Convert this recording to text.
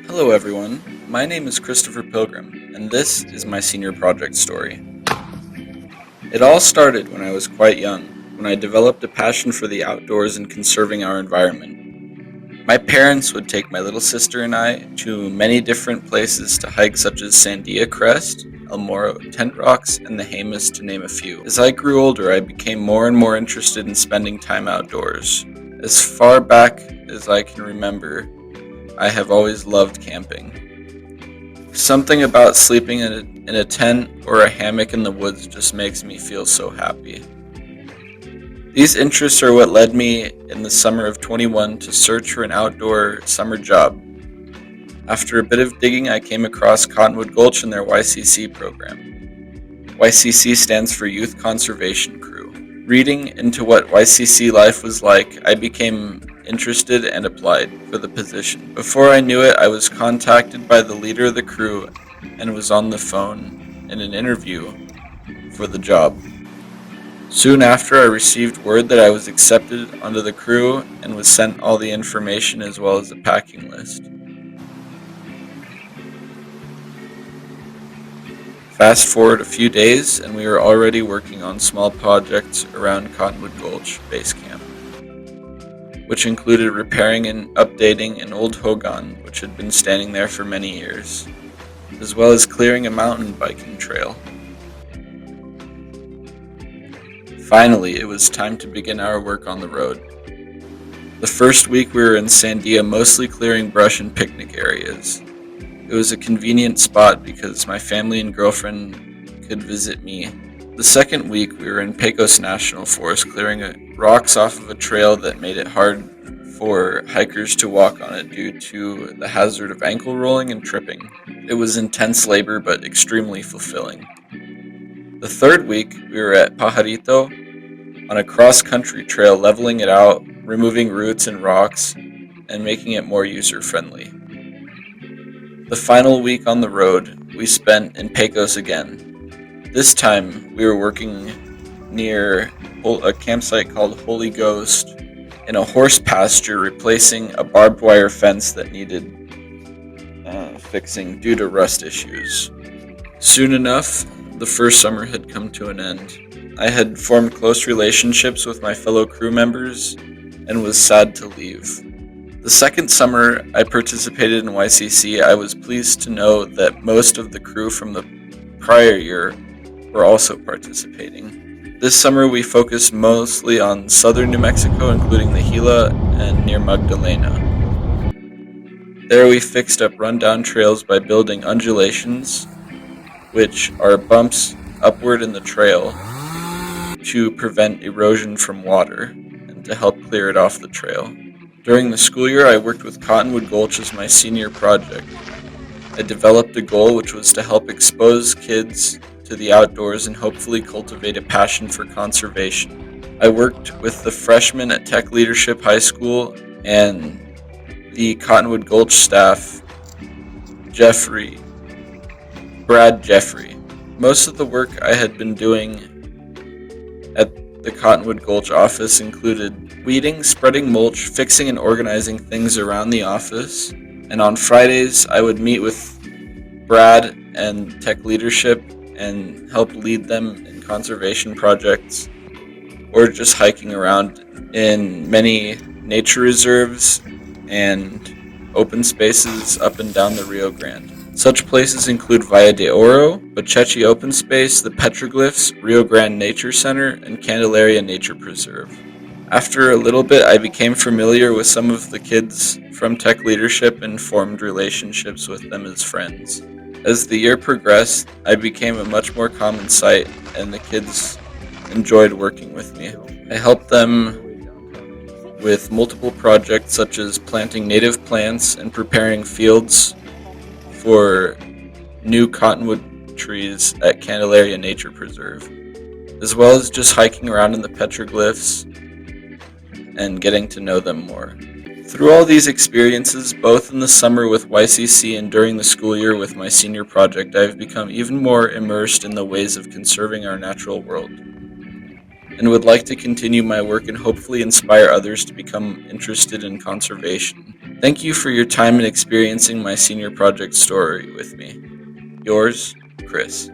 Hello, everyone. My name is Christopher Pilgrim, and this is my senior project story. It all started when I was quite young, when I developed a passion for the outdoors and conserving our environment. My parents would take my little sister and I to many different places to hike, such as Sandia Crest, El Morro Tent Rocks, and the Jemez, to name a few. As I grew older, I became more and more interested in spending time outdoors. As far back as I can remember, I have always loved camping. Something about sleeping in a tent or a hammock in the woods just makes me feel so happy. These interests are what led me in the summer of 21 to search for an outdoor summer job. After a bit of digging, I came across Cottonwood Gulch and their YCC program. YCC stands for Youth Conservation Crew. Reading into what YCC life was like, I became interested and applied for the position. Before I knew it, I was contacted by the leader of the crew and was on the phone in an interview for the job. Soon after, I received word that I was accepted onto the crew and was sent all the information as well as a packing list. Fast forward a few days, and we were already working on small projects around Cottonwood Gulch Base Camp, which included repairing and updating an old hogan which had been standing there for many years, as well as clearing a mountain biking trail. Finally, it was time to begin our work on the road. The first week we were in Sandia, mostly clearing brush and picnic areas. It was a convenient spot because my family and girlfriend could visit me. The second week we were in Pecos National Forest, clearing rocks off of a trail that made it hard for hikers to walk on it due to the hazard of ankle rolling and tripping. It was intense labor but extremely fulfilling. The third week we were at Pajarito on a cross-country trail, leveling it out, removing roots and rocks, and making it more user-friendly. The final week on the road we spent in Pecos again. This time we were working near a campsite called Holy Ghost in a horse pasture, replacing a barbed wire fence that needed fixing due to rust issues. Soon enough, the first summer had come to an end. I had formed close relationships with my fellow crew members and was sad to leave. The second summer I participated in YCC, I was pleased to know that most of the crew from the prior year were also participating. This summer we focused mostly on southern New Mexico, including the Gila and near Magdalena. There we fixed up rundown trails by building undulations, which are bumps upward in the trail to prevent erosion from water and to help clear it off the trail. During the school year, I worked with Cottonwood Gulch as my senior project. I developed a goal which was to help expose kids to the outdoors and hopefully cultivate a passion for conservation. I worked with the freshmen at Tech Leadership High School and the Cottonwood Gulch staff, Brad Jeffrey. Most of the work I had been doing at the Cottonwood Gulch office included weeding, spreading mulch, fixing and organizing things around the office, and on Fridays I would meet with Brad and Tech Leadership and help lead them in conservation projects or just hiking around in many nature reserves and open spaces up and down the Rio Grande. Such places include Valle de Oro, Bochechi Open Space, the Petroglyphs, Rio Grande Nature Center, and Candelaria Nature Preserve. After a little bit, I became familiar with some of the kids from Tech Leadership and formed relationships with them as friends. As the year progressed, I became a much more common sight, and the kids enjoyed working with me. I helped them with multiple projects such as planting native plants and preparing fields for new cottonwood trees at Candelaria Nature Preserve, as well as just hiking around in the petroglyphs and getting to know them more. Through all these experiences, both in the summer with YCC and during the school year with my senior project, I have become even more immersed in the ways of conserving our natural world. and would like to continue my work and hopefully inspire others to become interested in conservation. Thank you for your time and experiencing my senior project story with me. Yours, Chris.